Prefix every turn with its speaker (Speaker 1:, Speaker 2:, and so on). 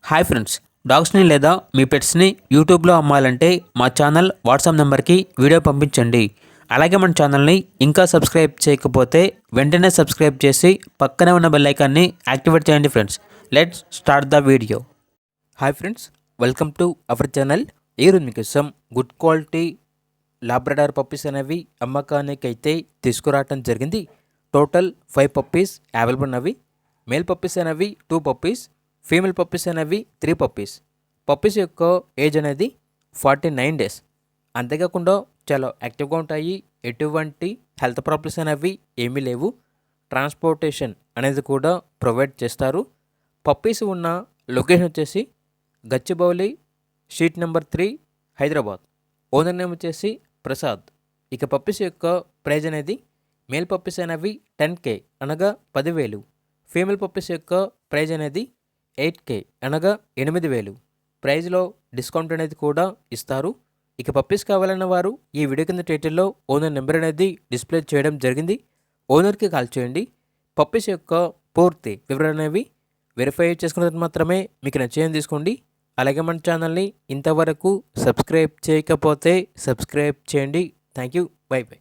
Speaker 1: Hi friends, డాగ్స్ని లేదా మీ పెట్స్ని యూట్యూబ్లో అమ్మాలంటే మా ఛానల్ వాట్సాప్ నెంబర్కి వీడియో పంపించండి. అలాగే మన ఛానల్ని ఇంకా సబ్స్క్రైబ్ చేయకపోతే వెంటనే సబ్స్క్రైబ్ చేసి పక్కనే ఉన్న బెల్ ఐకాన్ని యాక్టివేట్ చేయండి friends. Let's start the video. Hi friends, welcome to our channel. ఈరోజు మీకోసం గుడ్ క్వాలిటీ లాబ్రడార్ పప్పీస్ అనేవి అమ్మకానికి అయితే తీసుకురావటం జరిగింది. టోటల్ 5 పప్పీస్ అవైలబుల్ ఉన్నవి. మేల్ పప్పీస్ అనేవి 2 పప్పీస్, ఫీమేల్ పప్పీస్ అనేవి 3 పప్పీస్. పప్పీస్ యొక్క ఏజ్ అనేది 49 డేస్. అంతేకాకుండా చాలా యాక్టివ్గా ఉంటాయి. ఎటువంటి హెల్త్ ప్రాబ్లమ్స్ అనేవి ఏమీ లేవు. ట్రాన్స్పోర్టేషన్ అనేది కూడా ప్రొవైడ్ చేస్తారు. పప్పీస్ ఉన్న లొకేషన్ వచ్చేసి Gachibowli, street number 3, Hyderabad. Owner name వచ్చేసి ప్రసాద్. ఇక పప్పీస్ యొక్క ప్రైజ్ అనేది మేల్ పప్పీస్ అనేవి 10K అనగా 10,000. ఫీమేల్ పప్పీస్ యొక్క ప్రైజ్ అనేది 8K అనగా 8,000. ప్రైజ్లో డిస్కౌంట్ అనేది కూడా ఇస్తారు. ఇక పప్పీస్ కావాలన్న వారు ఈ వీడియో కింద టైటిల్లో ఓనర్ నెంబర్ అనేది డిస్ప్లే చేయడం జరిగింది. ఓనర్కి కాల్ చేయండి. పప్పీస్ యొక్క పూర్తి వివరణ అనేవి వెరిఫై చేసుకున్న తర్వాత మాత్రమే మీకు నచ్చేయని తీసుకోండి. అలాగే మన ఛానల్ని ఇంతవరకు సబ్స్క్రైబ్ చేయకపోతే సబ్స్క్రైబ్ చేయండి. Thank you. By by.